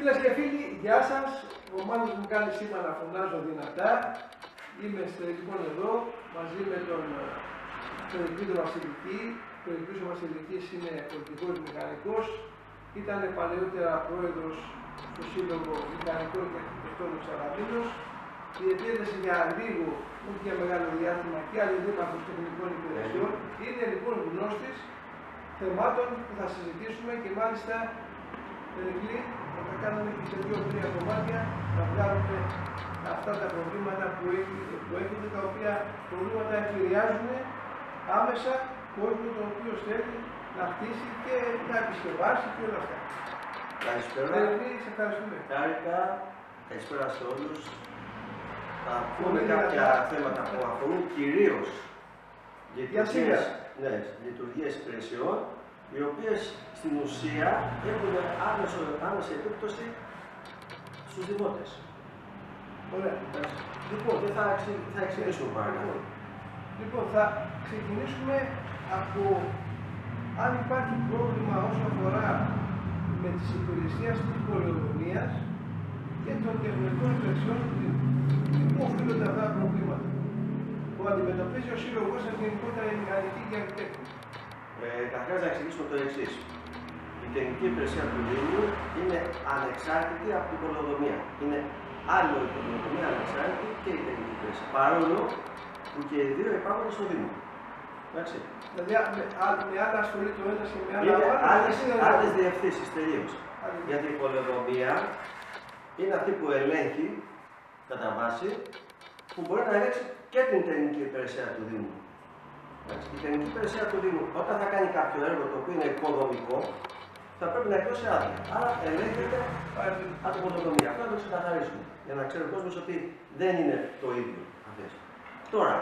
Φίλες και φίλοι, γεια σας. Ο Μάνος μου κάνει σήμα να φωνάζω δυνατά. Είμαστε λοιπόν εδώ μαζί με τον Ευκλήδο Βασιλική. Ο Ευκλήδος Βασιλικής είναι πολιτικός μηχανικός. Ήταν παλαιότερα πρόεδρος του Σύλλογου Μηχανικών και Αρχιτεκτόνων Σαλαμίνος. Διετέλεσε για λίγο, όχι για μεγάλο διάστημα, και άλλη δήμαρχος τεχνικών υπηρεσιών. Είναι λοιπόν γνώστης θεμάτων που θα συζητήσουμε και μάλιστα θα τα κάνουμε και σε 2-3 κομμάτια να βγάλουμε αυτά τα προβλήματα που έχετε, τα οποία προβλήματα επηρεάζουν άμεσα κόσμο το οποίο θέλει να χτίσει και να επισκευάσει και όλα αυτά. Καλησπέρα. Σε ευχαριστούμε. Χάρηκα. Καλησπέρα σε όλους. Θα πούμε κάποια θέματα που αφορούν κυρίως λειτουργίες υπηρεσιών, οι οποίες στην ουσία έχουν άμεση επίπτωση στους δημότες. Ωραία. Λοιπόν, δεν θα εξηγήσουμε παρακαλώ. Λοιπόν, θα ξεκινήσουμε από αν υπάρχει πρόβλημα όσον αφορά με τις υπηρεσίες της πολεοδομίας και των τεχνικών υπηρεσιών που οφείλονται αυτά τα προβλήματα που αντιμετωπίζει ο Σύλλογος σας γενικότερα η μηχανική και αρχιτέκτονη. Καταρχάς να εξηγήσουμε το εξής. Η τεχνική υπηρεσία του Δήμου είναι ανεξάρτητη από την πολεοδομία. Είναι άλλο η πολεοδομία ανεξάρτητη και η τεχνική υπηρεσία. Παρόλο που και οι δύο υπάρχουν στο Δήμο. Εντάξει. Δηλαδή με άλλα ασχολεί το ένα και με άλλα άλλες διευθύνσεις τελείως. Γιατί η πολεοδομία είναι αυτή που ελέγχει κατά βάση, που μπορεί να ελέγξει και την τεχνική υπηρεσία του Δήμου. Η τεχνική υπηρεσία του Δήμου, όταν θα κάνει κάποιο έργο το οποίο είναι υποδομικό, θα πρέπει να εκδώσει άδεια. Άρα ελέγχεται από την πολεοδομία. Αυτό να το ξεκαθαρίσουμε. Για να ξέρει ο κόσμος ότι δεν είναι το ίδιο αυτές. Τώρα,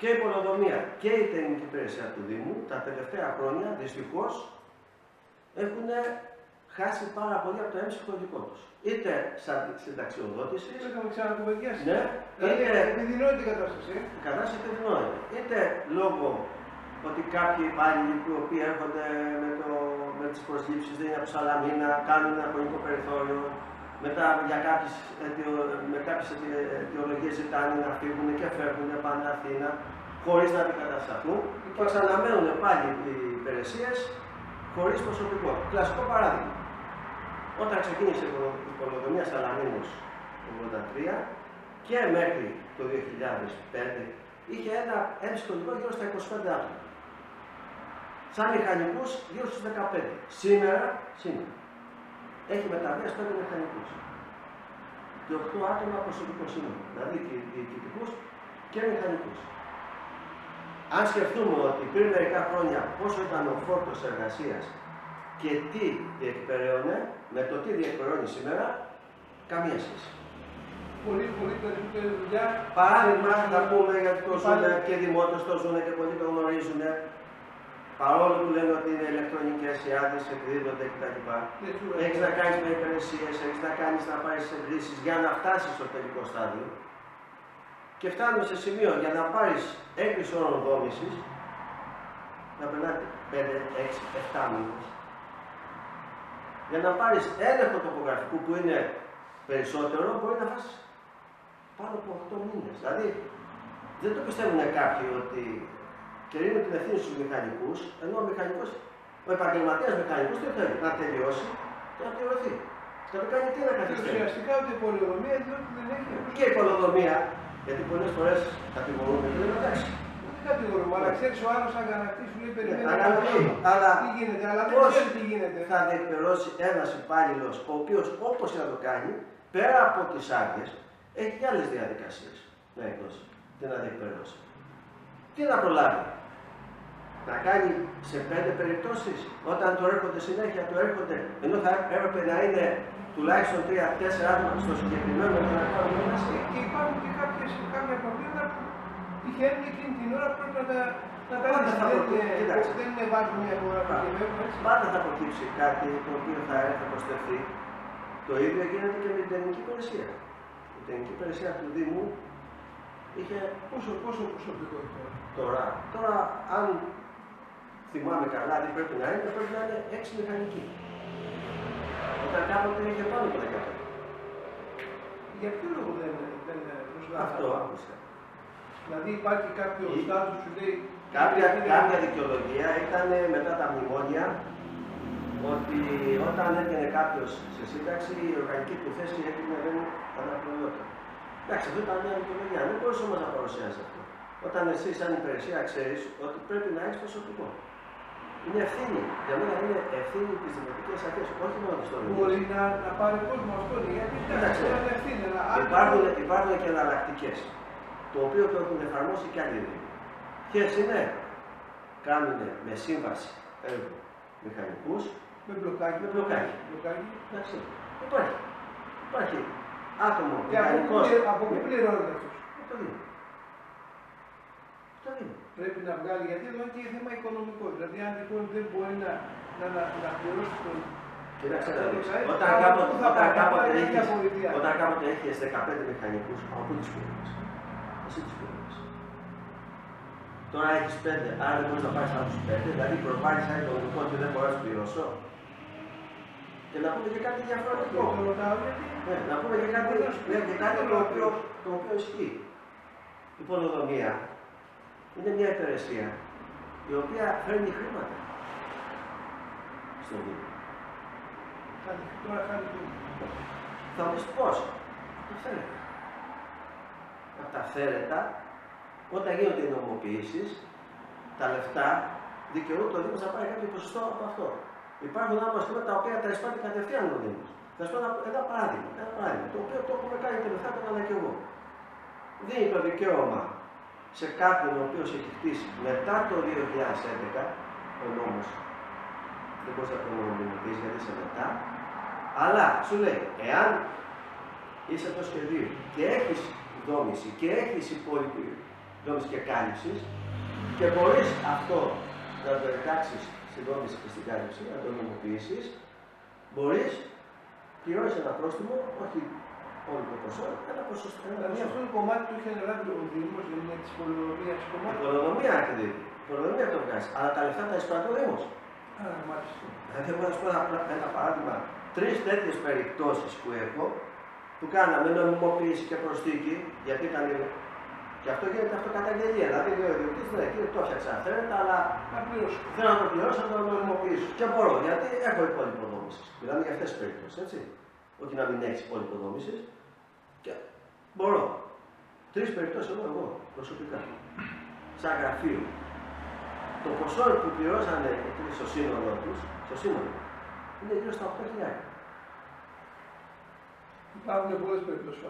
και η πολεοδομία και η τεχνική υπηρεσία του Δήμου τα τελευταία χρόνια δυστυχώς έχουν χάσει πάρα πολύ από το έμψυχο δικό τους. Είτε σαν συνταξιοδότηση. Είχαμε ξανακουβεντιάσει. Ναι, είτε επιδεινώνεται η κατάσταση. Η κατάσταση επιδεινώνεται. Είτε λόγω ότι κάποιοι υπάλληλοι οι οποίοι έρχονται με τις προσλήψεις, δεν είναι από Σαλαμίνα, κάνουν ένα χρονικό περιθώριο, μετά με κάποιες αιτιολογίες ζητάνε να φύγουν και φεύγουν πάνε Αθήνα, χωρίς να αντικατασταθούν και ξαναμένουν πάλι οι υπηρεσίες χωρίς προσωπικό. Κλασικό παράδειγμα. Όταν ξεκίνησε η πολεοδομία Σαλαμίνος το 1983 και μέχρι το 2005 είχε ένα έμψυχο γύρω στα 25 άτομα. Σαν μηχανικούς γύρω στους 15. Σήμερα έχει μεταβεί στους 5 μηχανικούς. Και 8 άτομα προσωπικό σύνολο. Δηλαδή διοικητικούς και μηχανικούς. Αν σκεφτούμε ότι πριν μερικά χρόνια πόσο ήταν ο φόρτος εργασίας και τι διεκπεραιώνε, με το τι διεκπεραιώνει σήμερα, καμία σχέση. Πολύ περισσότερη δουλειά. Παράδειγμα, θα πούμε γιατί το ζουν και οι δημότες το ζουν και πολλοί το γνωρίζουν. Παρόλο που λένε ότι είναι ηλεκτρονικές, οι άδειες εκδίδονται κτλ. Έχεις να κάνεις με υπηρεσίες, έχεις να κάνεις να πάρεις εγκρίσεις για να φτάσεις στο τελικό στάδιο. Και φτάνουμε σε σημείο για να πάρεις έγκριση όρων δόμησης, να περνάτε 5, 6, 7 μήνες. Για να πάρεις έλεγχο τοπογραφικού που είναι περισσότερο, μπορεί να φας πάνω από 8 μήνες. Δηλαδή, δεν το πιστεύουν κάποιοι ότι κρίνουν την ευθύνη στους μηχανικούς, ενώ ο επαγγελματίας μηχανικός τι θέλει, να τελειώσει και να πληρωθεί. Και να το κάνει τι να καθυστερήσει. Ουσιαστικά ότι η πολεοδομία δεν έχει. Και η πολεοδομία, γιατί πολλές φορές κατηγορούν και λένε εντάξει. Δεν κατηγορούμε, αλλά ξέρεις ο άλλος αγανακτή σου λέει περιμένει. Αλλά τι γίνεται, αλλά δεν ξέρει τι γίνεται. Θα διεκπαιρώσει ένας υπάλληλος, ο οποίος όπως και να το κάνει, πέρα από τις άδειες, έχει και άλλες διαδικασίες να εκδώσει και να διεκπαιρώσει. Τι να προλάβει, να κάνει σε 5 περιπτώσεις, όταν το έρχονται συνέχεια, ενώ θα έπρεπε να είναι τουλάχιστον 3-4 άτομα στο συγκεκριμένο να κάνουν ένα. Και υπάρχουν και κάποια προβλήματα που τυχαίνουν εκείνη την ώρα που πρέπει να τα λύσει. Δεν είναι βάζουν μια αγορά προκειμένου. Πάντα θα προκύψει κάτι το οποίο θα προσθεθεί. Το ίδιο γίνεται και με την τεχνική υπηρεσία. Η τεχνική υπηρεσία του Δήμου είχε πόσο προσωπικό τώρα, αν θυμάμαι καλά, τι πρέπει να είναι 6 μηχανικοί. Όταν κάποτε είχε πάνω από 15. Για ποιο λόγο δεν προσλάβει? Αυτό άκουσα. Δηλαδή υπάρχει κάποιο στάτους που σου λέει. Κάποια δικαιολογία ήταν μετά τα μνημόνια ότι όταν έβγαινε κάποιο σε σύνταξη, η οργανική του θέση έκλεινε δεν αναπληρώταν. Εντάξει, αυτό ήταν μια δικαιολογία. Δεν μπορούσε όμω να παρουσιάσει αυτό. Όταν εσύ, σαν υπηρεσία, ξέρει ότι πρέπει να έχει προσωπικό. Είναι ευθύνη. Για μένα είναι ευθύνη τη δημοτική αρχή, όχι μόνο τη τωρινή. Μπορεί να πάρει κόσμο αυτό, γιατί εντάξει, είναι ευθύνη. Υπάρχουν και εναλλακτικέ. Το οποίο το έχουν εφαρμόσει και άλλοι δήμοι. Ποιες είναι? Κάνουν με σύμβαση έργου μηχανικούς. Με μπλοκάκι. Εντάξει. Υπάρχει άτομο και μηχανικός. Από πού πληρώνεται αυτός? Το Δήμο. Πρέπει να βγάλει, γιατί εδώ είναι και θέμα οικονομικό. Δηλαδή, αν λοιπόν δεν μπορεί να πληρώσει τον. Κοίταξε να δεις. Όταν κάποτε έχεις 15 μηχανικούς, από πού τους πληρώνεις? Εσύ τους πληρώνεις. Τώρα έχεις 5, άρα δεν μπορείς να πάρεις άλλους 5, δηλαδή προσβάλλεις ένα οικονομικό ότι δεν μπορώ να τους πληρώσω. Και να πούμε και κάτι διαφορετικό. Να πούμε και κάτι το οποίο ισχύει. Η πολεοδομία είναι μια υπηρεσία η οποία φέρνει χρήματα στον Δήμο. Τώρα χάνει το. Θα μου πεις πώς? Τα φέρετα. Από τα φέρετα, όταν γίνονται οι νομοποιήσεις, τα λεφτά δικαιούται ο Δήμος να πάρει κάποιο ποσοστό από αυτό. Υπάρχουν άλλα σχήματα τα οποία τα εισπάττει κατευθείαν ο Δήμος. Θα σου πω ένα παράδειγμα, το οποίο το έχουμε κάνει τελευταία, το έκανα και εγώ. Δίνει το δικαίωμα σε κάποιον ο οποίος έχει χτίσει μετά το 2011, ο νόμος, δεν μπορείς να τον νομιμοποιήσεις γιατί είσαι μετά, αλλά σου λέει, εάν είσαι το σχεδίο και έχεις δόμηση και έχεις υπόλοιπη δόμηση και κάλυψη και μπορείς αυτό να το εντάξεις στη δόμηση και στην κάλυψη, να το νομιμοποιήσεις, μπορείς, πληρώνεις ένα πρόστιμο, όχι όλο το ποσό, ένα ποσοστό. Δηλαδή αυτό το κομμάτι του είχε αναλάβει ο Δήμος, δεν είναι της πολεοδομίας κομμάτι. Η πολεοδομία ακριβή. Η πολεοδομία το βγάζει, αλλά τα λεφτά τα εισπράττει ο Δήμος. Μάλιστα. Δηλαδή, εγώ θα σου πω ένα παράδειγμα. 3 τέτοιες περιπτώσεις που έχω, που κάναμε νομιμοποίηση και προσθήκη, γιατί ήταν. Και αυτό γίνεται αυτοκαταγγελία. Δηλαδή, λέει ο ιδιοκτήτης, ναι, κύριε, το έφτιαξα φέρετε, αλλά θέλω να το πληρώσω, να το νομιμοποιήσω. Και μπορώ, γιατί έχω υπόλοιπο δόμηση. Μιλάμε για αυτές τις περιπτώσεις, έτσι. Όχι να μην έχει υπόλοιπο δόμηση. Και μπορώ. 3 περιπτώσεις εγώ προσωπικά. Σαν γραφείο. Το ποσό που πληρώσανε στο σύνολο τους, είναι γύρω στα 8.000. Υπάρχουν πολλές περιπτώσεις.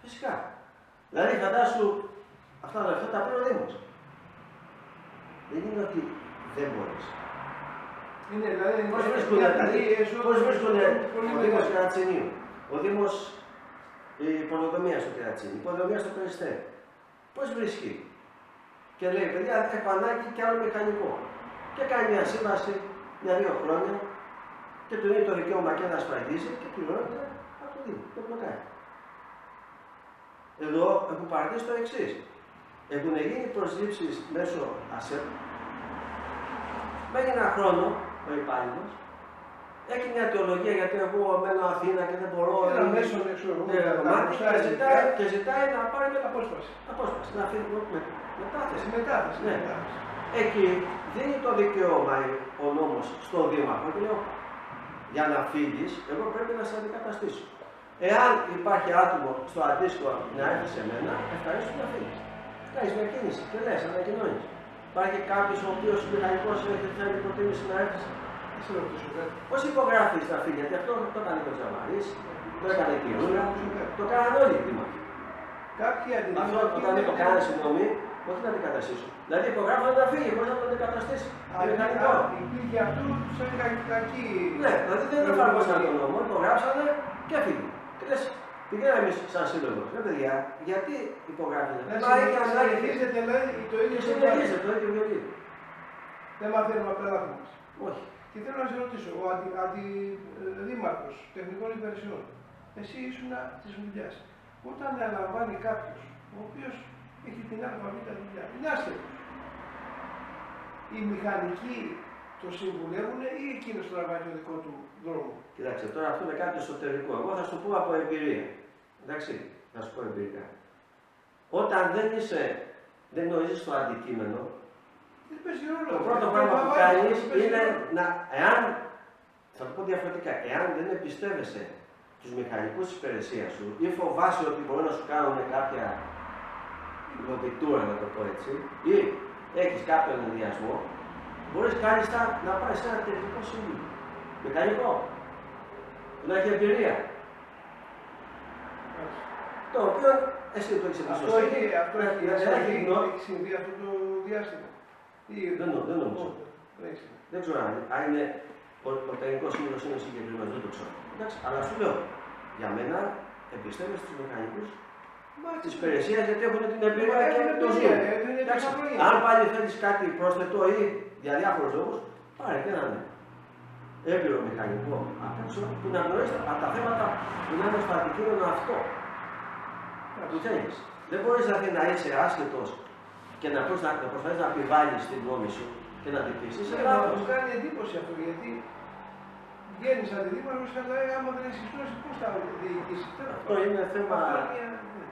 Φυσικά. Δηλαδή, φαντάσου, αυτά τα λεφτά τα πήρε ο Δήμος. Δεν είναι ότι δεν μπορείς. Είναι δηλαδή. Πώς βρίσκονται ο Δήμος Κερατσινίου, ο Δήμος η πολεοδομία στο Κερατσίνι, η πολεοδομία στο Περιστέρι. Πώς βρίσκει? Και λέει, παιδιά, έχω ανάγκη και άλλο μηχανικό. Και κάνει μια σύμβαση για 2 χρόνια και του δίνει το δικαίωμα και να σφραγίζει και πληρώνεται από το Δήμο. Το μπλοκάρει. Εδώ έχουν παρατήσει το εξής. Έχουν γίνει προσλήψεις μέσω ΑΣΕΠ. Μένει 1 χρόνο ο υπάλληλος. Έχει μια αιτιολογία γιατί εγώ μένω Αθήνα και δεν μπορώ. Ένα μέσο και ζητάει να πάρει απόσπαση. Να φύγει μετάθεση. Ναι. Εκεί δίνει το δικαίωμα ο νόμος στον Δήμαρχο και λέω για να φύγεις, εγώ πρέπει να σε αντικαταστήσω. Εάν υπάρχει άτομο στο αντίστοιχο να έρθει σε μένα, ευχαρίστω να φύγεις. Κάνεις μια κίνηση και λες, ανακοινώνεις. Υπάρχει κάποιος ο οποίος μηχανικός θέλει προτίμηση να έρθει. Πώς υπογράφεις να φύγει, γιατί αυτό το έκανε ο Τζαμαρής, το έκανε η Κυρούλα, το κάνανε όλοι οι δήμαρχοι. Αυτό όταν δεν το κάνανε, συγγνώμη, όχι να αντικαταστήσω. Δηλαδή υπογράφανε να φύγει, χωρίς να το αντικαταστήσει. Μηχανικό. Υπήρχε αυτό σαν κακή. Ναι, δηλαδή δεν εφαρμόσαν τον νόμο, υπογράψανε και έφυγε. Και λες, πηγαίναμε εμείς σαν σύλλογος. Ναι, παιδιά, γιατί υπογράφετε? Συνεχίζεται, λέει, το ίδιο συνεχίζεται, το ίδιο γιατί. Δεν μαθαίνουμε από τα λάθη μας. Όχι. Και θέλω να σε ρωτήσω, ο αντιδήμαρχος τεχνικών υπηρεσιών, εσύ ήσουν της δουλειάς. Όταν αναλαμβάνει κάποιος, ο οποίος έχει την ΑΒ δουλειά, είναι άσχετος. Οι μηχανικοί το συμβουλεύουν ή εκείνος τραβάει το δικό του δρόμο? Κοιτάξτε, τώρα αυτό είναι κάτι εσωτερικό. Εγώ θα σου πω από εμπειρία. Εντάξει, θα σου πω εμπειρικά. Όταν δεν γνωρίζεις το αντικείμενο, το πρώτο πράγμα που κάνεις είναι να, θα το πω διαφορετικά, εάν δεν εμπιστεύεσαι τους μηχανικούς της υπηρεσίας σου ή φοβάσαι ότι μπορεί να σου κάνουν κάποια υποδεικτούρα, να το πω έτσι, ή έχεις κάποιον ενδιασμό, μπορείς κάλλιστα να πάρεις σε ένα τεχνικό σύμβουλο. Μηχανικό, που να έχει εμπειρία. Το οποίο εσύ το έχεις Αυτό έχει συμβεί αυτό το διάστημα? Δεν νομίζω. Δεν ξέρω αν είναι ο τεχνικός σύμβουλος είναι συγκεκριμένος, δεν το ξέρω. Εντάξει, αλλά σου λέω, για μένα εμπιστεύεσαι τους μηχανικούς της υπηρεσίας γιατί έχουν την εμπειρία και το ζουν. Αν πάλι θέλεις κάτι πρόσθετο ή για διάφορους λόγους, πάρε και έναν έμπειρο μηχανικό απ' έξω που να γνωρίζει από τα θέματα που να είναι στο αντικείμενο αυτό που θέλεις. Δεν μπορείς δηλαδή να είσαι άσχετος και να προσπαθείς να επιβάλλεις την γνώμη σου και να την πείσεις. Μου κάνει εντύπωση αυτό γιατί βγαίνεις αντιδήμαρχος, αλλά άμα δεν έχεις γνώση, πώς θα διοικήσεις? Αυτό είναι θέμα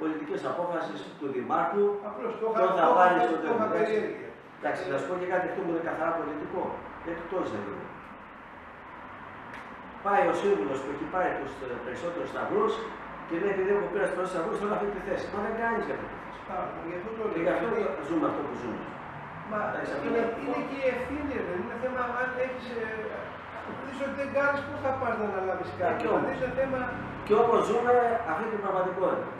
πολιτικής απόφασης του Δημάρχου. Απλώς το θα βάλει στο τέλος. περιέργεια. Εντάξει, να σου πω και κάτι αυτό που είναι καθαρά πολιτικό. Γιατί το έχεις δει. Πάει ο σύμβουλος που έχει πάρει τους περισσότερους σταυρούς και λέει: επειδή έχω πήρα τους σταυρούς, θέλω αυτή τη θέση. Μα δεν κάνεις για αυτή τη θέση. Και γι' αυτό ζούμε αυτό που ζούμε. Μα είναι και η ευθύνη, είναι θέμα αν έχεις. Δεις ότι δεν κάνεις, πώς θα πάρεις να αναλάβεις κάτι. Και όπως ζούμε αυτή την πραγματικότητα.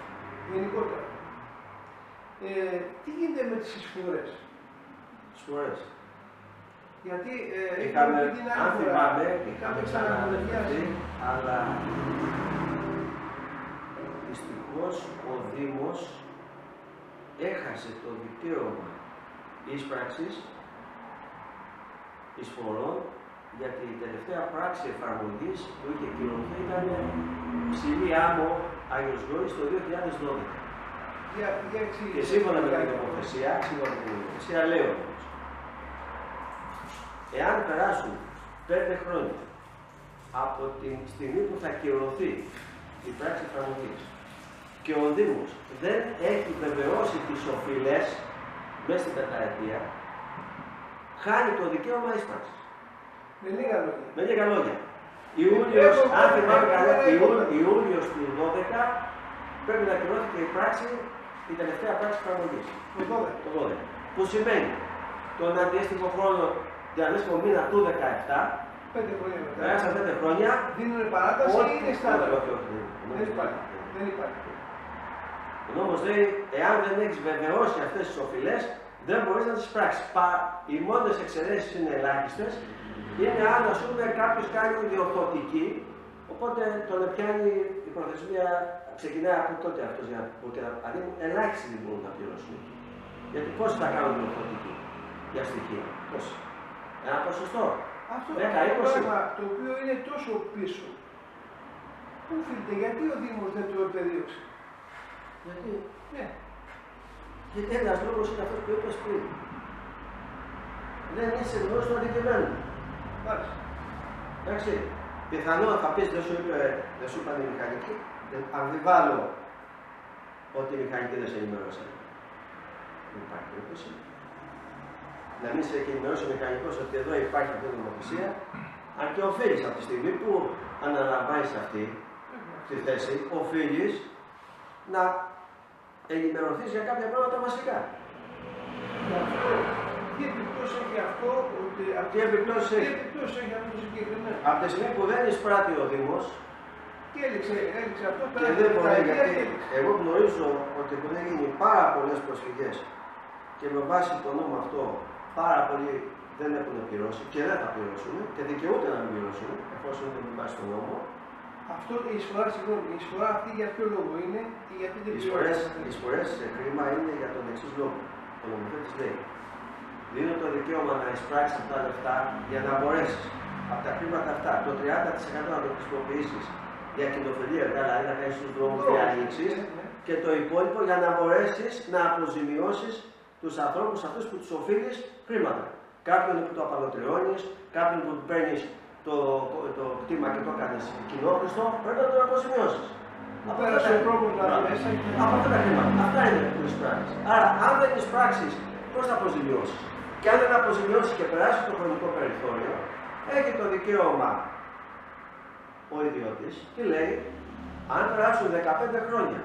Γενικότερα. Τι γίνεται με τις εισφορές? Εισφορές. Γιατί είχαμε την άλλη φορά, είχαμε ξαναπολεμιάσει. Αλλά δυστυχώς ο Δήμος έχασε το δικαίωμα ίσπραξης εισφορών γιατί η τελευταία πράξη εφαρμογής που είχε κυρωθεί ήταν ψηλή άμμο Άγιος Γεώργης το 2012. Και σύμφωνα με την νομοθεσία, λέω εάν περάσουν 5 χρόνια από τη στιγμή που θα κυρωθεί η πράξη εφαρμογής και ο Δήμος δεν έχει βεβαιώσει τις οφειλές μέσα στην πενταετία, χάνει το δικαίωμα ίσπραξης. Με λίγα λόγια. Ιούλιος, αν θυμάμαι καλά, Ιούλιος του 2012 πρέπει να κυρώθηκε η πράξη, η τελευταία πράξη εφαρμογής. Το 12. Που σημαίνει τον αντίστοιχο χρόνο, για αντίστοιχο μήνα του 17, 5 χρόνια μετά. Πέρασαν 5 χρόνια. Δίνουν παράταση ή είναι στάδιο? Όχι. Δεν υπάρχει. Ο νόμος λέει, εάν δεν έχεις βεβαιώσει αυτές τις οφειλές, δεν μπορείς να τις πράξεις. Οι μόνες εξαιρέσεις είναι ελάχιστες. Είναι αν ας πούμε κάποιος κάνει διορθωτική, οπότε τον πιάνει η προθεσμία, ξεκινάει από τότε αυτός για να δίνουν ελάχιστοι μπορούν να πληρώσουν. Γιατί πόσοι θα κάνουν διορθωτική για στοιχεία, πόσοι? Ένα ποσοστό. Αυτό το πράγμα το οποίο είναι τόσο πίσω, πού οφείλεται, γιατί ο Δήμος δεν το επεδίωξε? Γιατί ένας λόγος είναι αυτός που είπες πριν. Δεν είσαι γνώση του αντικειμένου. Εντάξει. Πιθανόν θα πεις δεν σου είπαν οι μηχανικοί. Αμφιβάλλω ότι οι μηχανικοί δεν σε ενημερώσαν. Δεν υπάρχει περίπτωση. Να μην σε έχει ενημερώσει ο μηχανικός ότι εδώ υπάρχει αυτή η νομοθεσία, αν και οφείλεις από τη στιγμή που αναλαμβάνεις αυτή τη θέση, οφείλεις να ενημερωθείς για κάποια πράγματα βασικά. Τι επιπτώσεις έχει αυτό, τι επιπτώσεις έχει αυτό το συγκεκριμένο? Από τη στιγμή που δεν εισπράττει ο Δήμος, και έλειξε αυτό και δεν μπορεί, γιατί εγώ γνωρίζω ότι έχουν γίνει πάρα πολλές προσφυγές και με βάση το νόμο αυτό πάρα πολλοί δεν έχουν πληρώσει και δεν θα πληρώσουν και δικαιούνται να μην πληρώσουν εφόσον είναι με βάση τον νόμο. Αυτό η εισφορά αυτή για ποιο λόγο είναι και γιατί δεν πληρώνουν? Οι εισφορές σε χρήμα είναι για τον εξής λόγο. Ο νομοθέτης λέει: δίνω το δικαίωμα να εισπράξεις αυτά τα λεφτά για να μπορέσεις από τα χρήματα αυτά το 30% να το χρησιμοποιήσεις για κοινοφελή έργα, δηλαδή να κάνεις τους δρόμους διαλύξεις και το υπόλοιπο για να μπορέσεις να αποζημιώσεις τους ανθρώπους αυτούς που τους οφείλεις χρήματα. Κάποιον που το απαλωτριώνεις, κάποιον που παίρνεις το κτήμα και το κάνεις κοινόχρηστο, πρέπει να το αποζημιώσεις. Από αυτά τα χρήματα. Αυτά είναι που εισπράξεις. Άρα, αν δεν εισπράξεις, πώς θα αποζημιώσεις? Και αν δεν αποζημιώσεις και περάσει το χρονικό περιθώριο, έχει το δικαίωμα ο ιδιώτης και λέει, αν περάσουν 15 χρόνια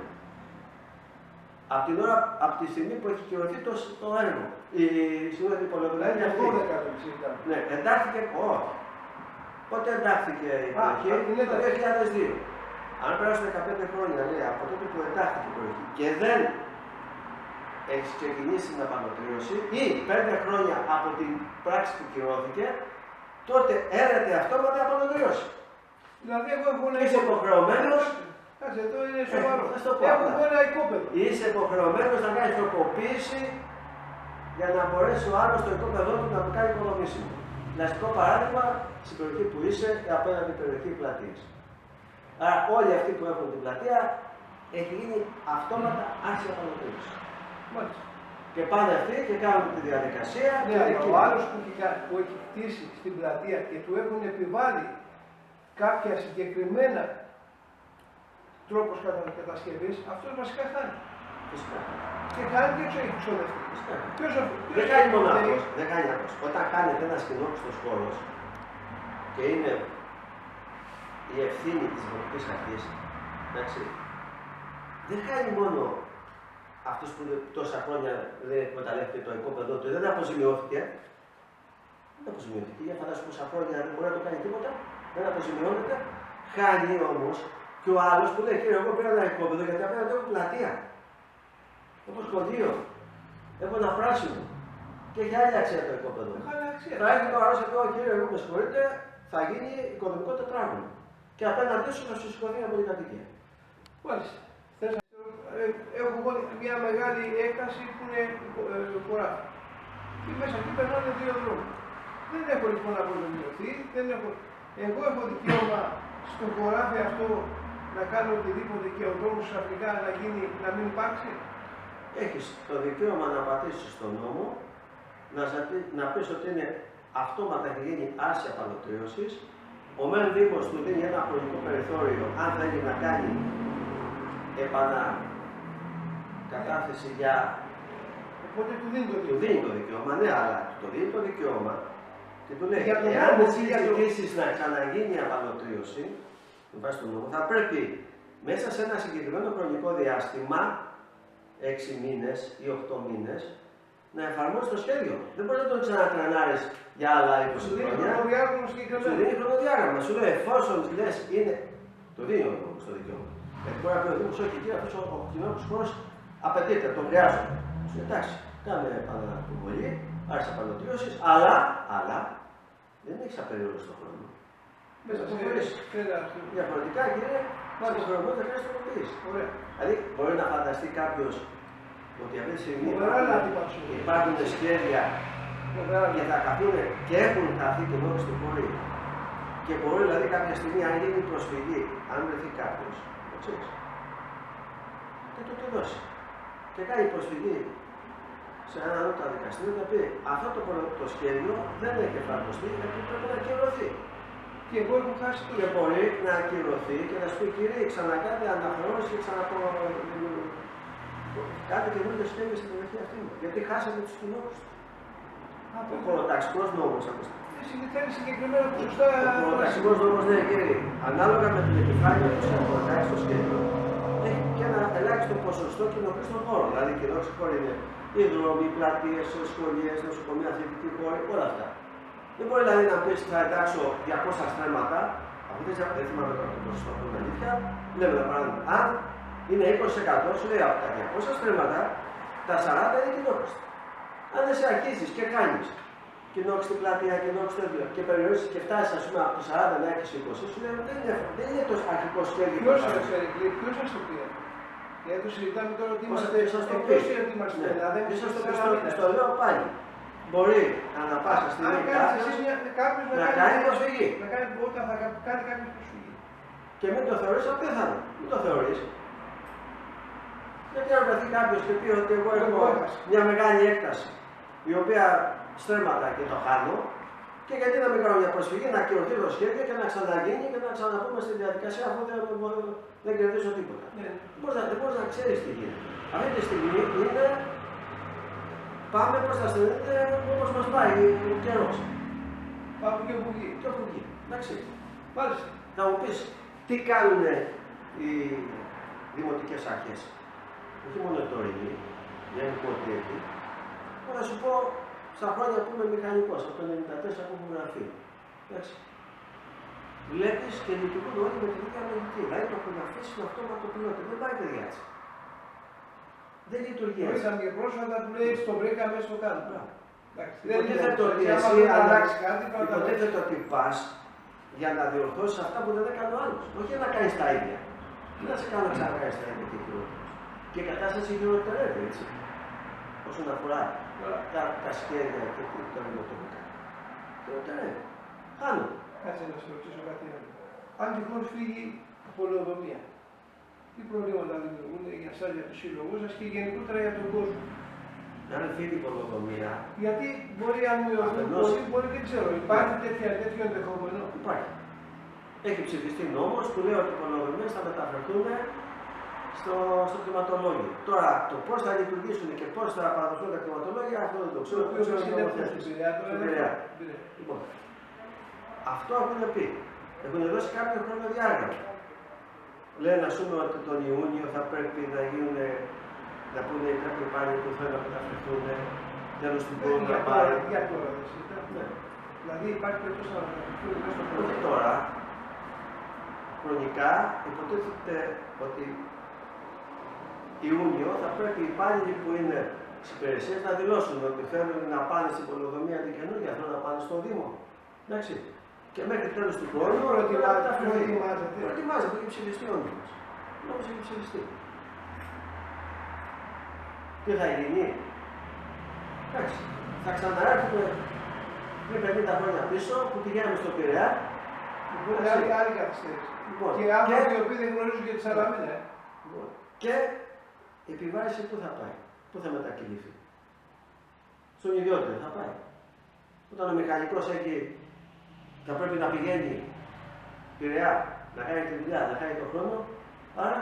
από τη στιγμή που έχει κυρωθεί το έργο, η πολεοδομία αυτή. Ναι, εντάχθηκε, όχι. Πότε εντάχθηκε η περιοχή? Το 2002. Αν περάσουν 15 χρόνια, λέει, από τότε που εντάχθηκε η περιοχή και δεν έχει ξεκινήσει την απαλωτρίωση ή 5 χρόνια από την πράξη που κυρώθηκε, τότε έρεται αυτόματα η απαλωτρίωση. Δηλαδή, εγώ έχω ένα είσαι υποχρεωμένος. Κάτσε, εδώ είναι σοβαρό. Έχω ένα οικόπεδο. Είσαι υποχρεωμένος να κάνεις τροποποίηση για να μπορέσει ο άλλος το οικόπεδό του να το κάνει οικοδομήσιμο. Κλασικό παράδειγμα στην περιοχή που είσαι απέναντι την περιοχή πλατείας. Άρα, όλοι αυτοί που έχουν την πλατεία έχει γίνει αυτόματα άρση απαλωτρίωση. Και πάνε αυτοί και κάνουν τη διαδικασία. Ναι, αλλά ο άλλος που έχει χτίσει στην πλατεία και του έχουν επιβάλει κάποια συγκεκριμένα τρόπος κατασκευής, αυτός βασικά χάνει. Φυσικά. Και χάνει και έξω έχει ξοδευτεί. Δεν κάνει μόνο αυτός. Δεν κάνει αυτός. Όταν κάνετε ένας κοινόχρηστος χώρος και είναι η ευθύνη της δημοτικής αρχής, εντάξει, δεν κάνει μόνο αυτός που τόσα χρόνια δεν εκμεταλλεύτηκε το οικόπεδό του, δεν αποζημιώθηκε. Δεν αποζημιώθηκε. Για φαντάσου πόσα χρόνια δεν μπορεί να το κάνει τίποτα, δεν αποζημιώνεται. Χάνει όμως και ο άλλος που λέει: Κύριε, εγώ πήρα ένα οικόπεδο γιατί απέναντι έχω πλατεία. Έχω σχολείο. Έχω ένα πράσινο. Και έχει άλλη αξία το οικόπεδο. Θα έρθει το άλλο και πει: Κύριε, εγώ με συγχωρείτε, θα γίνει οικοδομικό τετράγωνο. Και απέναντί σου θα σου σηκωθεί από την κατοικία. Μάλιστα. Έχω μια μεγάλη έκταση που είναι χωράφι. Και μέσα εκεί περνάνε 2 δρόμοι. Δεν έχω λοιπόν αποζημιωθεί. Εγώ έχω δικαίωμα στο χωράφι αυτό να κάνω οτιδήποτε και ο δρόμος ξαφνικά να μην υπάρξει. Έχεις το δικαίωμα να πατήσεις στον νόμο, να πεις ότι είναι αυτόματα έχει γίνει άρση απαλωτρίωσης. Ο μεν Δήμος του δίνει ένα χρονικό περιθώριο αν θέλει να κάνει επανακατάθεση για. Οπότε του δίνει το δικαίωμα. Ναι, αλλά του δίνει το δικαίωμα και του λέει: εάν δεν ζητήσεις να ξαναγίνει η απαλωτρίωση, με βάση τον νόμο, θα πρέπει μέσα σε ένα συγκεκριμένο χρονικό διάστημα, 6 μήνες ή 8 μήνες, να εφαρμόσει το σχέδιο. Δεν μπορεί να τον ξανατρανάρεις για άλλα 20 χρόνια. Σου δίνει χρονοδιάγραμμα συγκεκριμένο. Σου δίνει χρονοδιάγραμμα. Σου λέει εφόσον λες είναι. Το δίνει ο νόμος το δικαίωμα. Γιατί μπορεί να πει ο Δήμος: Όχι, κύριε, αυτός ο κοινωνικός χώρος απαιτείται, τον χρειάζομαι. Σου λέει: Εντάξει, κάνε επαναποβολή, άρση απαλωτρίωσης, αλλά δεν έχεις απεριόριστο χρόνο. Μέσα σε διαφορετικά, κύριε, στο χρόνο δεν χρειάζεται να το πεις. Δηλαδή, μπορεί να φανταστεί κάποιος ότι αυτή τη στιγμή υπάρχουν σχέδια και θα καθούν και έχουν χαθεί και μόνο στην πόλη. Και μπορεί δηλαδή κάποια στιγμή, αν γίνει προσφυγή, αν βρεθεί κάποιος, και το δώσει. Και κάνει προσφυγή σε ένα ανώτατο δικαστήριο και πει: Αυτό το σχέδιο δεν έχει εφαρμοστεί γιατί πρέπει να ακυρωθεί. Και εγώ έχω χάσει το. Και μπορεί να ακυρωθεί και να σου πει: Κύριε, ξανακάνετε αναχρόνηση και Κάντε καινούργια σχέδια στην περιοχή αυτή. Γιατί χάσατε τους κοινόχρηστους. Ο χωροταξικός νόμος, ακούστε. Θέλει συγκεκριμένα ποσοστά. Ο χωροταξικός νόμος, ναι, κύριε, ανάλογα με την επιφάνεια που σε χωροτάξει στο σχέδιο, έχει και ένα ελάχιστο ποσοστό κοινόχρηστων χώρων. Δηλαδή, κοινόχρηστοι χώροι είναι οι δρόμοι, οι πλατείες, σχολείες, νοσοκομεία, αθλητικοί χώροι, όλα αυτά. Δεν μπορεί δηλαδή να πει: Θα εντάξω 200 στρέμματα, αφού δεν θυμάμαι τώρα το ποσοστό, αυτό είναι αλήθεια. Λέμε ένα παράδειγμα. Αν είναι 20%, σου λέει από τα 200 στρέμματα, τα 40 είναι κοινόχρηστα. Αν δεν σε αρχίσεις και κάνεις κοινόχρηστη πλατεία, κοινόχρηστη τέτοιο και περιορίσει και φτάσει, ας πούμε, από το 40 να έχεις 20, σου λέει: Δεν είναι το αρχικό σχέδιο. Ποιος σας το πει? Γιατί το συζητάμε τώρα ότι είμαστε εκτός ή ότι είμαστε Ελλάδα. Στο λέω πάλι. Μπορεί ανά πάσα στιγμή να κάνει προσφυγή. Να κάνει όταν θα κάνει κάποιος προσφυγή. Και μην το θεωρείς απίθανο. Μην το θεωρείς. Γιατί αν βρεθεί κάποιος και πει ότι εγώ έχω μια μεγάλη έκταση, η οποία στρέμματα και το χάνω. Και γιατί να μην κάνω μια προσφυγή, να ακυρωθεί το σχέδιο και να ξαναγίνει και να ξαναπούμε στη διαδικασία αφού δεν κερδίζω τίποτα. Ναι. Δεν μπορείς να ξέρεις τι γίνεται. Αυτή τη στιγμή είναι πάμε προς τα στενότητα όπως μας πάει ο καιρός. Πάμε και όπου βγει. Και όπου βγει. Εντάξει. Μάλιστα. Θα μου πεις τι κάνουν οι δημοτικές αρχές. Όχι μόνο οι τωρινοί, για να πω ότι έχει. Θα σου πω στα χρόνια που είμαι μηχανικός, από το 1994 που έχω γραφεί. Εντάξει. Βλέπεις και λειτουργούν όλοι με την ίδια λογική. Δηλαδή το έχουν αφήσει με αυτόματο πιλότο. Δεν πάει παιδιά έτσι. Δεν λειτουργεί έτσι. Είδαμε και πρόσφατα που λέει στο βρήκα μέσα στο κάνω. Υποτίθεται ότι εσύ υποτίθεται ότι πας για να διορθώσεις αυτά που δεν έκανε ο άλλος. Όχι για να κάνεις τα ίδια. Τι να σε κάνω να ξανακάνεις τα ίδια και χειρότερα. Και η κατάσταση χειροτερεύει έτσι. Όσον αφορά τα σχέδια και τα δημοτικά. Χειροτερεύει. Χάνω. Κάτσε να σε ρωτήσω κάτι άλλο. Αν τυχόν φύγει η πολεοδομία, τι προβλήματα δημιουργούν για εσάς, για το σύλλογο σας και γενικότερα για τον κόσμο? Αν φύγει η πολεοδομία. Γιατί μπορεί αν μειωθούν πολύ, μπορεί δεν ξέρω. Υπάρχει τέτοιο ενδεχόμενο? Υπάρχει. Έχει ψηφιστεί νόμος που λέει ότι οι πολεοδομίες θα μεταφερθούν στο κτηματολόγιο. Τώρα το πώς θα λειτουργήσουν και πώς θα παραδοθούν τα κτηματολόγια, αυτό δεν το ξέρω. Το οποίο συνέβη στην Πειραιά. Λοιπόν, αυτό έχουν πει. Έχουν δώσει κάποιο χρονοδιάγραμμα. Λένε, ας πούμε, ότι τον Ιούνιο θα πρέπει να γίνουν, να πούνε κάποιοι πάλι που θέλουν να μεταφερθούν, τέλος του χρόνου να πάρει. Για τώρα δεν συζητάμε. Δηλαδή υπάρχει περίπτωση να μεταφερθούν μέσα στο χρόνο. Όχι τώρα. Χρονικά υποτίθεται ότι Ιούνιο θα πρέπει οι υπάλληλοι που είναι στις υπηρεσίες να δηλώσουν ότι θέλουν να πάνε στην πολεοδομία την καινούργια, θέλουν να πάνε στο Δήμο. Εντάξει. Και μέχρι τέλος του χρόνου προετοιμάζεται, έχει ψηφιστεί ο νόμος. Ο νόμος έχει ψηφιστεί. Τι θα γίνει? Εντάξει. Θα ξαναέρθουμε πριν 50 χρόνια πίσω που πηγαίνουμε στο Πειραιά. Οπότε άλλη καθυστέρηση. Και άνθρωποι οι οποίοι δεν γνωρίζουν και τη Σαλαμίνα. Και η επιβάρηση πού θα πάει, πού θα μετακυληθεί? Στον ιδιότητα θα πάει. Όταν ο μηχανικός έχει, θα πρέπει να πηγαίνει Πειραιά, να κάνει τη δουλειά, να κάνει τον χρόνο, άρα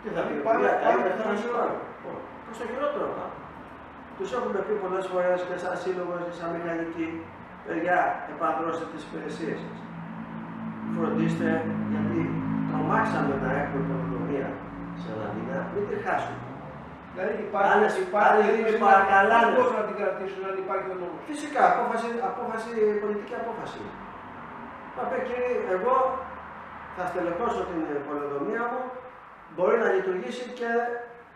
τι θα πει, θα σου πάρει. Προς το χειρότερο πάμε. Τους έχουμε πει πολλές φορές και σαν σύλλογος και σαν μηχανικοί, παιδιά, επανδρώστε τις υπηρεσίες σας. Φροντίστε, γιατί τρομάξαμε να έχουμε πολεοδομία σε ένα μήνα, μην τη χάσουμε. Δηλαδή υπάρχει παρακαλάνε. Πώς να την κρατήσουν αν υπάρχει ο νόμος? Φυσικά, πολιτική απόφαση. Μα πει, κύριε, εγώ θα στελεχώσω την πολεοδομία μου, μπορεί να λειτουργήσει και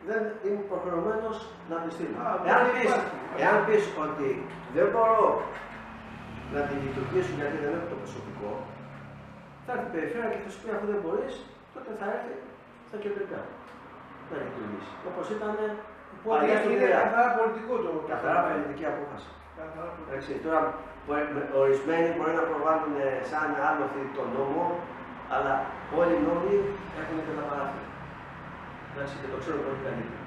δεν είμαι υποχρεωμένος να τη στείλω. Εάν πεις ότι δεν μπορώ να τη λειτουργήσω γιατί δεν έχω το προσωπικό, θα έρθει η περιφέρεια και θα σου πει αφού δεν μπορείς, τότε θα έρθει στα κεντρικά να λειτουργήσει. Όπως ήταν παλιά στο Πειραιά. Καθαρά πολιτικό το. Καθαρά πολιτική απόφαση. Τώρα, ορισμένοι μπορεί να προβάλλουν σαν άνωθοι τον νόμο, αλλά όλοι οι νόμοι έχουν και τα παράθυρα. Εντάξει, και το ξέρω πολύ καλύτερα.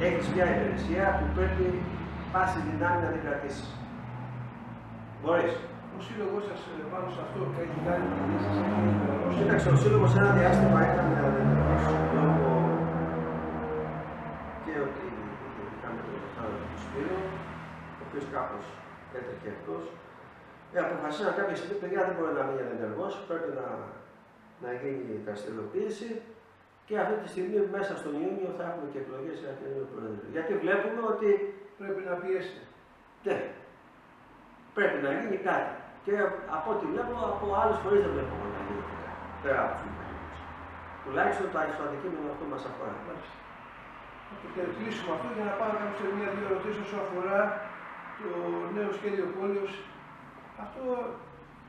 Έχεις μια υπηρεσία που πρέπει πάση δυνάμει να την κρατήσεις. Μπορείς. Ο σύλλογος σας πάνω σε αυτό έχει κάνει και σας έχει ενημερώσει? Κοίταξε, ο σύλλογος ένα διάστημα ήταν λόγω και ότι είχαμε τον Θάνατο του Σπύρου, ο οποίος κάπως έτρεχε εκτός. Αποφασίσαμε κάποια στιγμή, παιδιά δεν μπορεί να μείνει ενεργός, πρέπει να γίνει η δραστηριοποίηση και αυτή τη στιγμή μέσα στον Ιούνιο θα έχουμε και εκλογές για καινούριο πρόεδρο. Γιατί βλέπουμε ότι πρέπει να πιέσετε. Ναι, πρέπει να γίνει κάτι. Και από ό,τι βλέπω, από άλλους φορείς δεν βλέπω να γίνει κάτι. Πέρα από τους μηχανικούς. Τουλάχιστον το αντικείμενο αυτό μας αφορά. Θα το κλείσουμε αυτό για να πάμε να κάνουμε μια-δύο ερωτήσεις όσο αφορά το νέο σχέδιο πόλεως.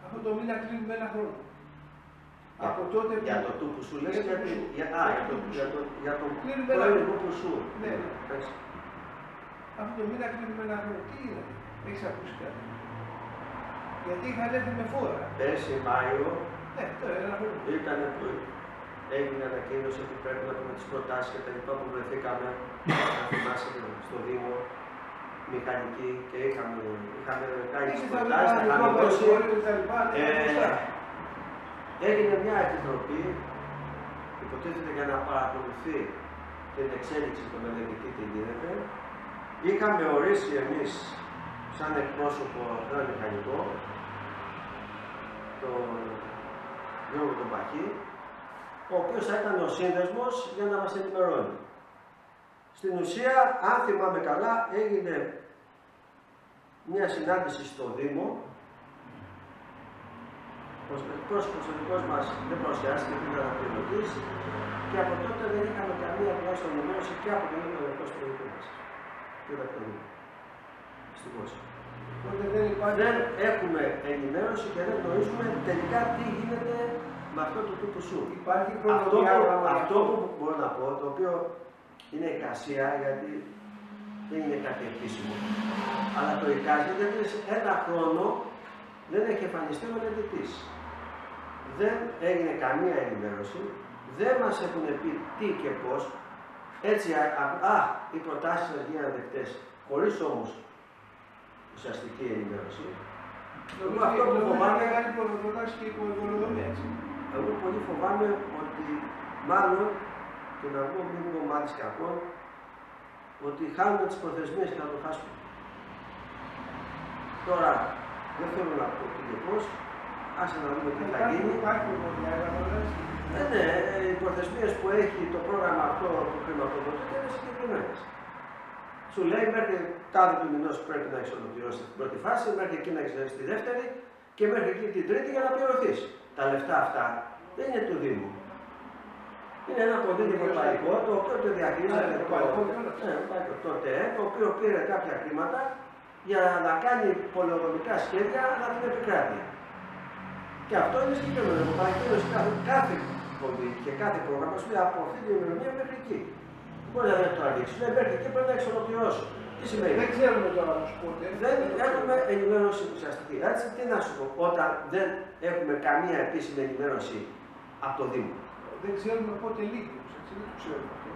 Αυτό το μήνα κλείνουμε ένα χρόνο. Από τότε που... Για το του που σου λες, για το κλείνουμε ένα χρόνο που σου. Ναι. Αυτό το μήνα κλείνουμε ένα χρόνο. Τι είναι, έχεις ακούσει κάτι? Γιατί είχαν έρθει με φόρα. Πέρσι Μάιο ήταν που έγινε ανακοίνωση ότι πρέπει να πούμε τις προτάσεις και τα λοιπά που βρεθήκαμε να θυμάσαι στο Δήμο. μηχανική και είχαμε κάνει τις Έχεις προτάσεις, τα είχαμε δώσει. Έγινε μια επιτροπή, υποτίθεται για να παρακολουθεί την εξέλιξη του μελετητή τι γίνεται. Είχαμε ορίσει εμείς σαν εκπρόσωπο ένα μηχανικό, τον Γιώργο τον Παχή, ο οποίος θα ήταν ο σύνδεσμος για να μας ενημερώνει. Στην ουσία, αν θυμάμαι καλά, έγινε μια συνάντηση στο Δήμο. Ο εκπρόσωπος μας δεν παρουσιάστηκε, δεν ήταν αναπληρωτής και από τότε δεν είχαμε καμία τουλάχιστον ενημέρωση και από τον ίδιο εκπρόσωπο μας. Και από τον ίδιο. Δυστυχώς. Δεν έχουμε ενημέρωση και δεν γνωρίζουμε τελικά τι γίνεται με αυτό το τύπο σου. Αυτό που μπορώ να πω, το οποίο είναι εικασία, γιατί δεν είναι κάτι επίσημο. Αλλά το εικάζει γιατί ένα χρόνο δεν έχει εμφανιστεί ο μελετητής. Δεν έγινε καμία ενημέρωση, δεν μας έχουν πει τι και πώς. Έτσι, οι προτάσεις σας γίνανε δεκτές, χωρίς όμως ουσιαστική ενημέρωση. Αυτό που φοβάμαι κάνει προτάσεις και υπολογομία, έτσι. Εγώ πολύ φοβάμαι ότι μάλλον, και να βγω μην πω μάτις κακών, ότι χάνουμε τις προθεσμίες και να το χάσουμε. Τώρα, δεν θέλω να πω τι και πώς, άσε να δούμε τι θα γίνει. Ναι, οι προθεσμίες που έχει το πρόγραμμα αυτό που χρηματοδοτείται είναι συγκεκριμένες. Σου λέει μέχρι τάδε του μηνός πρέπει να έχεις ολοκληρώσει την πρώτη φάση, μέχρι εκεί να έχεις τη δεύτερη και μέχρι εκεί την τρίτη για να πληρωθείς. Τα λεφτά αυτά δεν είναι του Δήμου. Είναι ένα κονδύλιο ευρωπαϊκό, το οποίο το διαχειρίζεται το ΤΕ, το οποίο πήρε κάποια χρήματα για να κάνει πολεοδομικά σχέδια ανά την επικράτεια. Και αυτό είναι συγκεκριμένο. Το παρακίνηση κάθε κονδύλιο και κάθε πρόγραμμα σου λέει από αυτή την ημερομηνία μέχρι εκεί. Μπορεί να δεν το ανοίξει. Λέει μέχρι εκεί πρέπει να έχει ολοκληρώσει. Τι σημαίνει? Δεν ξέρουμε τώρα όμω πότε. Δεν έχουμε ενημέρωση ουσιαστική. Έτσι, τι να σου πω, όταν δεν έχουμε καμία επίσημη ενημέρωση από το Δήμο. Δεν ξέρουμε πότε λύγει. Δεν το ξέρουμε αυτό.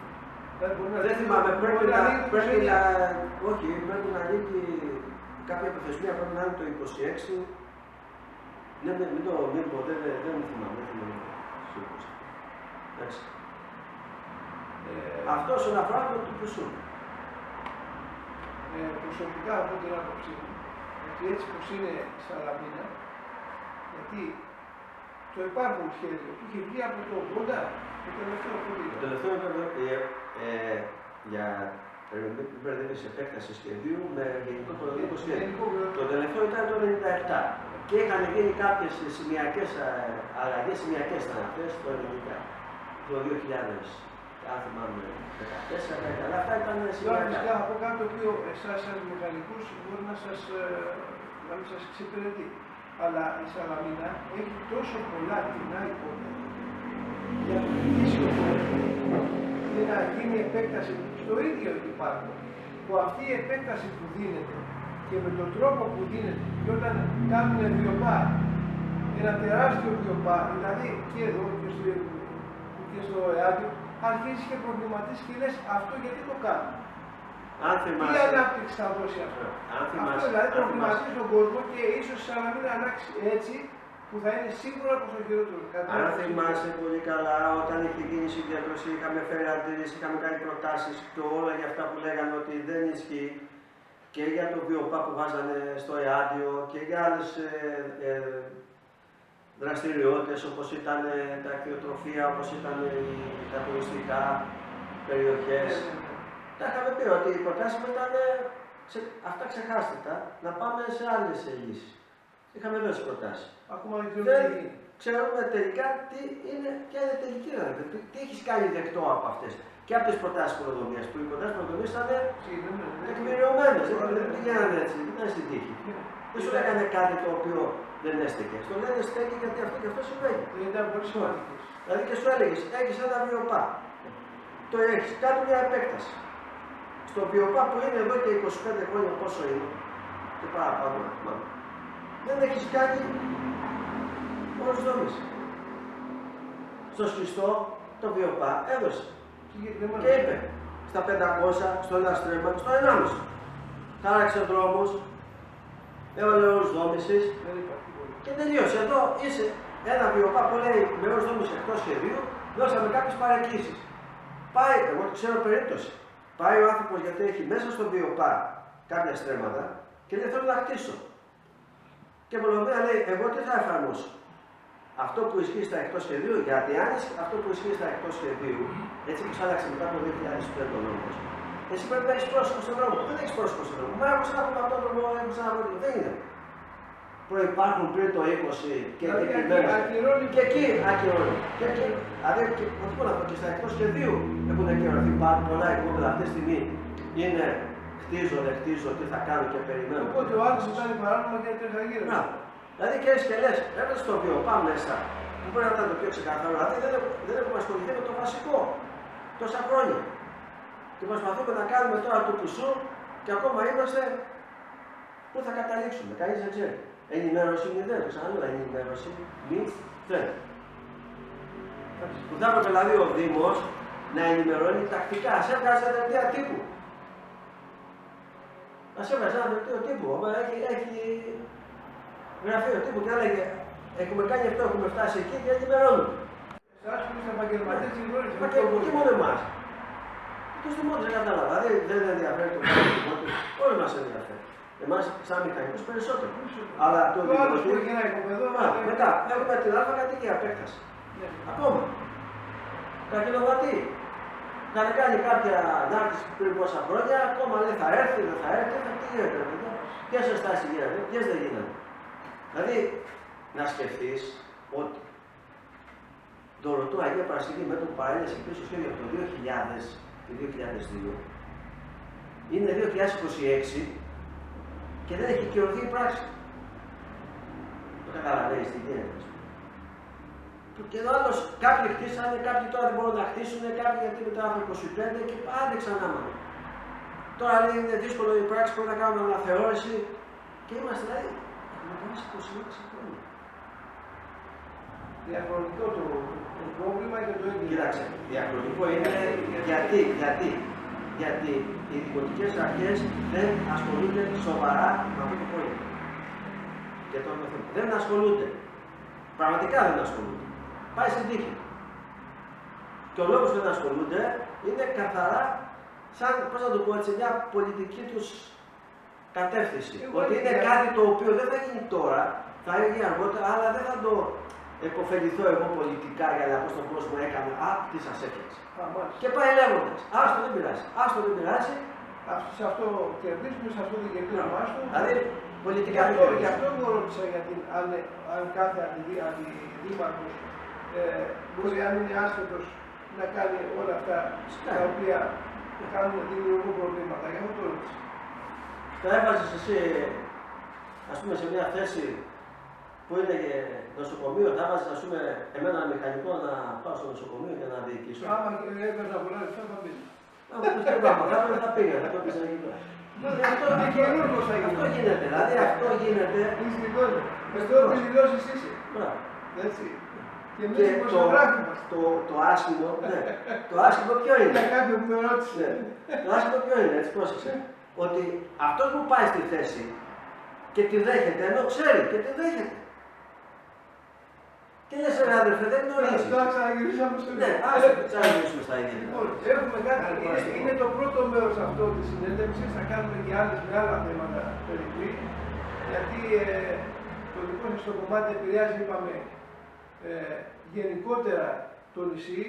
Δεν θυμάμαι, πρέπει να λύγει κάποια προθεσμία, πρέπει να είναι το 26. Ναι, μην πω, δεν θυμάμαι. Εντάξει. Αυτό όσον αφορά το του πουσού. Προσωπικά από την άποψή μου, ότι έτσι πως είναι η Σαλαμίνα, γιατί το υπάρχον σχέδιο του είχε βγει από το 80, το τελευταίο σχέδιο. Το τελευταίο ήταν για υπερδεύση επέκταση σχεδίου με γενικό προοδευτικό σχέδιο. Το τελευταίο ήταν το 97 και είχαν γίνει κάποιες σημειακές αλλαγές, σημειακές ήταν αυτές το 90, το 2000. Αν θυμάμαι 14, αλλά αυτά ήταν σημαντικά. Φυσικά να πω κάτι το οποίο εσάς σαν μηχανικούς μπορεί να μην σας εξυπηρετεί. Αλλά η Σαλαμίνα έχει τόσο πολλά κοινά υπόθεση για το φυσικό και να γίνει επέκταση στο ίδιο υπάρχον. Που αυτή η επέκταση που δίνεται και με τον τρόπο που δίνεται και όταν κάνουν βιοπά, ένα τεράστιο βιοπά, δηλαδή και εδώ και στο ΕΑΔΙΟ, αρχίζεις και προβληματίζεις και λες αυτό γιατί το κάνω. Τι ανάπτυξη θα δώσει αυτό. Αυτό δηλαδή προβληματίζει τον κόσμο και ίσως η Σαλαμίνα αλλάξει έτσι που θα είναι σίγουρα προς το χειρότερο. Αν θυμάσαι πολύ καλά, όταν είχε γίνει η συγκέντρωση, είχαμε φέρει αντίρρηση, είχαμε κάνει προτάσεις και όλα για αυτά που λέγανε ότι δεν ισχύει και για το βιοπά που βάζανε στο ΕΑΔΙΟ και για άλλες δραστηριότητες όπως ήταν τα κτηνοτροφία, όπως ήταν τα τουριστικά περιοχές. Τα είχαμε πει ότι οι προτάσεις μας ήταν αυτά ξεχάστε τα, να πάμε σε άλλες λύσεις. Είχαμε δώσει προτάσεις. Ακόμα δεν ξέρουμε τελικά τι είναι, ποια είναι τελική δηλαδή. Τι έχεις κάνει δεκτό από αυτές. Και από τις προτάσεις προδομίας, που οι προτάσεις προδομίας ήταν τεκμηριωμένες, δεν πηγαίνανε έτσι, δεν ήταν στην τύχη. Δεν σου έκανε κάτι το οποίο δεν έστεκε. Στο λένε στέκει γιατί αυτό και αυτό συμβαίνει. Ήταν πολύ σημαντικό. Δηλαδή και σου έλεγες, έχεις ένα βιοπά. Το έχεις, κάνει μια επέκταση. Στο βιοπά που είναι εδώ και 25 χρόνια πόσο είναι, και παραπάνω, δεν έχεις κάνει όλους δομής. Στο σκλιστό, το βιοπά έδωσε. Και είπε, στα 500, στο ένα στρέμμα, στο 1,5. χάραξε δρόμους, έβαλε όρους δόμησης και τελείωσε. Εδώ είσαι ένα βιοπά που λέει με όρους δόμησης εκτός σχεδίου, δώσαμε κάποιες παρεκκλήσεις. Πάει, εγώ το ξέρω περίπτωση. Πάει ο άνθρωπος γιατί έχει μέσα στο βιοπά κάποια στρέμματα και λέει θέλω να χτίσω. Και μολονέα λέει, εγώ τι θα εφαρμόσω. Αυτό που ισχύει στα εκτός σχεδίου, γιατί αν αυτό που ισχύει στα εκτός σχεδίου, έτσι που άλλαξε μετά το 2005 ο νόμος, εσύ πρέπει να έχεις πρόσωπο στον δρόμο. Δεν έχεις πρόσωπο στον δρόμο. Μα έχω ξαναπατόδρομο, έχω ξαναπατόδρομο. Δεν είναι. Προϋπάρχουν πριν το 20 και ακυρώνει. Και εκεί ακυρώνει. Και εκεί, δηλαδή, όχι μόνο αυτό, και στα εκτός σχεδίου έχουν ακυρωθεί πάρα πολλά οικόπεδα. Αυτή τη στιγμή είναι χτίζω, δεν χτίζω, τι θα κάνω και περιμένω. Οπότε ο άλλος κάνει παράνομα και τρέχα γύρω. Δηλαδή και έτσι και λες, έβαλες το βιοπά μέσα, που μπορεί να ήταν το πιο ξεκάθαρο, δηλαδή δεν έχουμε ασχοληθεί με το βασικό τόσα χρόνια. Και προσπαθούμε να κάνουμε τώρα το πουσού και ακόμα είμαστε πού θα καταλήξουμε, κανείς δεν ξέρει. Ενημέρωση μηδέν, το ξαναλέω, ενημέρωση μηδέν. Που θα έπρεπε δηλαδή ο Δήμος να ενημερώνει τακτικά, ας έβγαζε ένα δελτία τύπου. Ας έβγαζε ένα δελτίο τύπου, έχει γραφείο τύπου και έλεγε έχουμε κάνει αυτό, έχουμε φτάσει εκεί και ενημερώνουμε. Εσάς που είστε επαγγελματίες γνωρίζετε. Μα και μόνο εμάς. Τους δημότες δεν κατάλαβα, δεν ενδιαφέρει το δημότες, όλοι μας ενδιαφέρει. Εμάς σαν μηχανικούς περισσότερο. Αλλά το δημοτικό που έχει ένα οικοπεδό. Μετά έχουμε την αλφα κατοικία επέκταση. Ακόμα. Τα κιλοβατή. Είχαν κάνει κάποια ανάρτηση πριν πόσα χρόνια, ακόμα λέει θα έρθει, δεν θα έρθει, τι γίνεται. Ποιες ενστάσεις γίνανε, ποιες δεν γίνανε. Δηλαδή, να σκεφτείς ότι το ρωτώ Αγία Παρασκευή με τον παρέλυσε πίσω σχέδιο από το 2000 και 2002 είναι 2026 και δεν έχει κυρωθεί η πράξη. Το καταλαβαίνεις τι γίνεται. Και εδώ άλλος κάποιοι χτίσανε, κάποιοι τώρα δεν μπορούν να χτίσουν, κάποιοι γιατί με το άρθρο 25 και άντε ξανά μάλλον. Τώρα λέει είναι δύσκολο η πράξη, πρέπει να κάνουμε αναθεώρηση και είμαστε δηλαδή. Έχουμε κάνει 26 χρόνια. Διαχρονικό το πρόβλημα και το ίδιο. Κοίταξε, διαχρονικό είναι γιατί οι δημοτικές αρχές δεν ασχολούνται σοβαρά με αυτό το πρόβλημα. Και το δεν ασχολούνται. Πραγματικά δεν ασχολούνται. Πάει στην τύχη. Και ο λόγος που δεν ασχολούνται είναι καθαρά σαν, πώς να το πω έτσι, μια πολιτική τους κατεύθυνση. Ότι είναι κάτι το οποίο δεν θα γίνει τώρα, θα γίνει αργότερα, αλλά δεν θα το επωφεληθώ εγώ πολιτικά για να πω στον κόσμο έκανε, τι σας έφτιαξε. Και πάει λέγοντας, άστο δεν πειράζει, άστο δεν πειράζει. Σε αυτό κερδίζουμε, σε αυτό δεν κερδίζουμε, άστο. Δηλαδή, πολιτικά δεν κερδίζουμε. Γι' αυτό εγώ ρώτησα γιατί αν κάθε αντιδήμαρχος μπορεί, αν είναι άσχετος, να κάνει όλα αυτά τα οποία δημιουργούν προβλήματα. Γι' αυτό το ρώτησα. Θα έβαζες εσύ, ας πούμε, σε μια θέση που είναι νοσοκομείο, θα έβαζες, ας πούμε, εμένα μηχανικό να πάω στο νοσοκομείο και να διοικήσω. Άμα έπαιρνα πολλά λεφτά θα πήγα. Αν μου πεις τι πράγμα, θα πήγα, θα το πεις να γίνει. Αυτό γίνεται, δηλαδή αυτό γίνεται. Αυτό που δηλώσεις είσαι. Έτσι. Και το άσχημο, ναι. Το άσχημο ποιο είναι. Για κάποιον που με ρώτησε. Το άσχημο ποιο είναι, έτσι πρόσεξε. Ότι αυτός που πάει στη θέση και τη δέχεται, ενώ ξέρει και τη δέχεται. Και λες ρε άδερφε, δεν γνωρίζεις. Τώρα ξαναγυρίσαμε στο ίδιο. Ναι, ας ξαναγυρίσουμε στα ίδια. Λοιπόν, έχουμε κάτι, είναι το πρώτο μέρος αυτό της συνέντευξης, θα κάνουμε και άλλες με άλλα θέματα περίπου, γιατί το δικό σας το κομμάτι επηρεάζει, είπαμε, γενικότερα το νησί,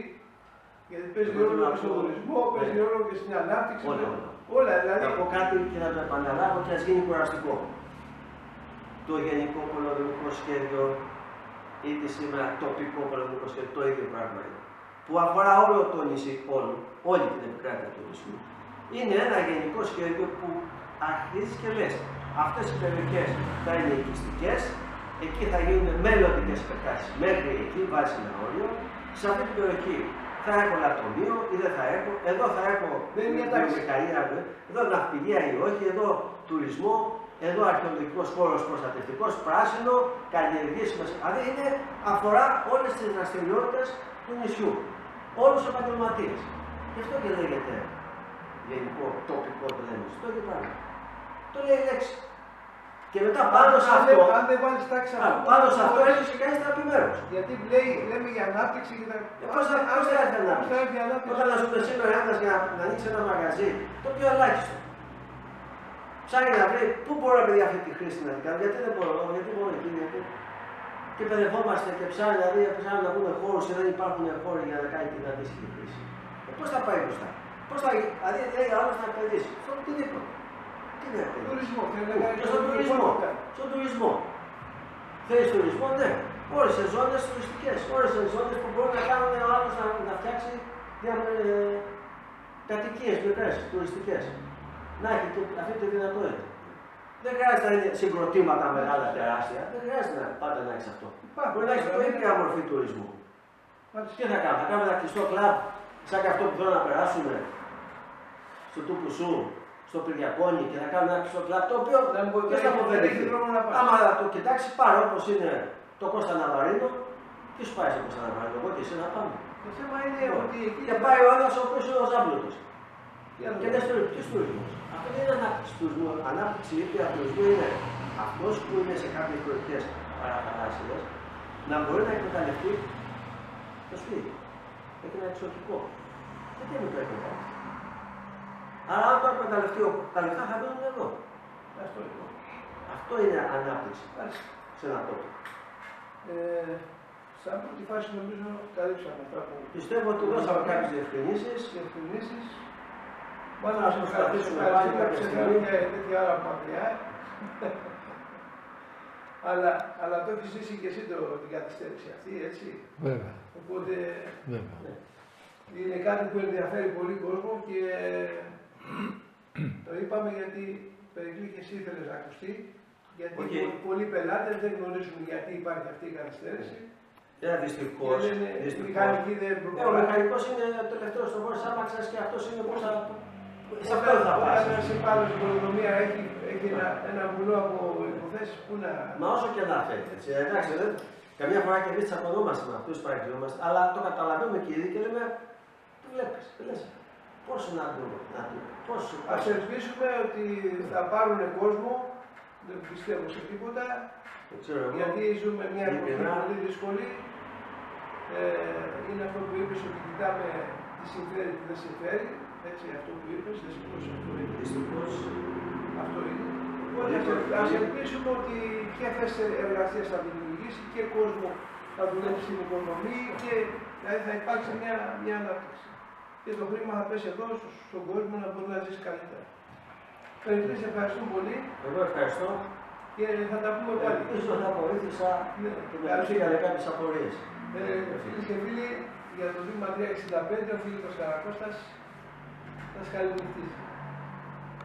γιατί παίζει ρόλο στον τουρισμό, παίζει ρόλο και στην ανάπτυξη. Όλα, δηλαδή. Θα πω κάτι και να το επαναλάβω και ας γίνει κουραστικό. Το γενικό πολεοδομικό σχέδιο είτε σήμερα τοπικό πολεοδομικό σχέδιο, το ίδιο πράγμα είναι. Που αφορά όλο το νησί, όλη την επικράτεια του νησιού. Είναι ένα γενικό σχέδιο που αρχίζει και λες. Αυτές οι περιοχές θα είναι οικιστικές, εκεί θα γίνουν μελλοντικές επεκτάσεις. Μέχρι εκεί βάζει ένα όριο. Σε αυτή την περιοχή θα έχω λατρομείο ή δεν θα έχω. Εδώ θα έχω βιομηχανία, εδώ ναυπηγεία ή όχι, εδώ τουρισμό, εδώ αρχαιολογικός χώρος προστατευτικός, πράσινο, καλλιεργήσιμες. Δηλαδή αφορά όλες τις δραστηριότητες του νησιού. Όλους τους επαγγελματίες. Γι' αυτό και λέγεται γενικό τοπικό το λέμε. Το ίδιο πράγμα. Το λέει η λέξη. Και μετά πάνω σε αυτό, αν δεν βάλεις τάξη πάνω σε αυτό έρχεσαι και κάνεις τα επιμέρους. Γιατί λέμε για ανάπτυξη και τα. Πώς θα έρθει η ανάπτυξη? Όταν ας πούμε σήμερα ένας για να ανοίξει ένα μαγαζί, το πιο ελάχιστο. Ψάχνει να βρει πού μπορώ να πει αυτή τη χρήση να την κάνω, γιατί δεν μπορώ, γιατί μπορώ εκεί, γιατί. Και παιδευόμαστε και ψάχνει να δει, ψάχνει να βρούμε χώρους και δεν υπάρχουν χώροι για να κάνει την αντίστοιχη χρήση. Πώς θα πάει μπροστά? Πώς θα, δηλαδή λέει άλλος να επενδύσει? Στον οτιδήποτε. Τι είναι αυτό? Τουρισμό. Στον τουρισμό. Στον τουρισμό. Θέλεις τουρισμό, ναι. Όλες οι ζώνες τουριστικές. Όλες οι ζώνες που μπορεί να κάνουν ο άλλος να φτιάξει κατοικίες μικρές, τουριστικές. Να έχει αυτή τη δυνατότητα. Δεν χρειάζεται να είναι συγκροτήματα μεγάλα, τεράστια. Δεν χρειάζεται πάντα να έχει αυτό. Μπορεί να έχει το ίδια μορφή τουρισμού. Τι θα κάνουμε? Θα κάνουμε ένα κλειστό κλαμπ, σαν και αυτό που θέλω να περάσουμε στο Τουπουσού, στο Πυργιακόνι και να κάνουμε ένα κλειστό κλαμπ το οποίο δεν θα αποφεληθεί. Άμα το κοιτάξει πάρα όπως είναι το Κώστα Ναβαρίνο, τι σου πάει στο Κώστα Ναβαρίνο? Εγώ και εσύ να πάμε. Το θέμα είναι ότι εκεί. Και πάει ο ένας ο οποίος είναι ο Ζάμπλωτος. Και δεν στηρίζει. Ποιος τουρισμός? Αυτό δεν είναι ανάπτυξη τουρισμού. Ανάπτυξη ήπια τουρισμού είναι αυτός που είναι σε κάποιες περιοχές παραθαλάσσιες να μπορεί να εκμεταλλευτεί το σπίτι. Έχει ένα εξωτικό. Γιατί δεν το εκμεταλλευτεί? Άρα, αν το εκμεταλλευτεί, τα λεφτά θα μείνουν εδώ. Αυτό είναι ανάπτυξη σε ένα τόπο. Σαν πρώτη φάση νομίζω καλύψαμε αυτά που. Πιστεύω ότι δώσαμε κάποιες διευκρινήσεις. Μάλλον να προσπαθήσουμε πάλι να ξεφέρουμε για τέτοια ώρα από μακριά. Αλλά το έχεις ζήσει και εσύ την καθυστέρηση αυτή, έτσι. Βέβαια. Οπότε Βέβαια. είναι κάτι που ενδιαφέρει πολύ κόσμο και το είπαμε γιατί Περικλή και εσύ ήθελες να ακουστεί. Γιατί πολλοί πελάτες δεν γνωρίζουν γιατί υπάρχει αυτή η καθυστέρηση. Δυστυχώς. Η μηχανική δεν προχωράει. Ο μηχανικός είναι το τελευταίο στον χώρο της άμαξας και αυτός είναι πώς θα. Σε αυτό θα πας. Όταν είσαι πάνω στην οικονομία έχει ένα βουνό από υποθέσεις που να. Μα όσο και να φέρει. Εντάξει, καμιά φορά και εμείς τσακωνόμαστε με αυτούς, παρακολουθούμαστε, αλλά το καταλαβαίνουμε και ήδη και λέμε, τι βλέπεις, τι λες, πόσο να δούμε, πόσο. Ας ελπίσουμε ότι θα πάρουν κόσμο, δεν πιστεύω σε τίποτα, γιατί ζούμε μια εποχή πολύ δύσκολη. Είναι αυτό που είπες ότι κοιτάμε τι συμφέρει, τι δεν συμφέρει. Έτσι, αυτό που είπες, δυστυχώς αυτό είναι. Δυστυχώς. Αυτό είναι. Οπότε ας ελπίσουμε ότι και θέσεις εργασίας θα δημιουργήσει και κόσμο θα δουλέψει στην οικονομία και δηλαδή θα υπάρξει μια ανάπτυξη. Και το χρήμα θα πέσει εδώ στον κόσμο να μπορεί να ζήσει καλύτερα. Περικλή, σε ευχαριστούμε πολύ. Εγώ ευχαριστώ. Και θα τα πούμε πάλι. Ίσως θα βοήθησα και με αφήκανε κάποιες απορίες. Φίλες και φίλοι, για το βήμα 365 ο Φίλιππος Καρακώστας θα σας καληνυχτήσει.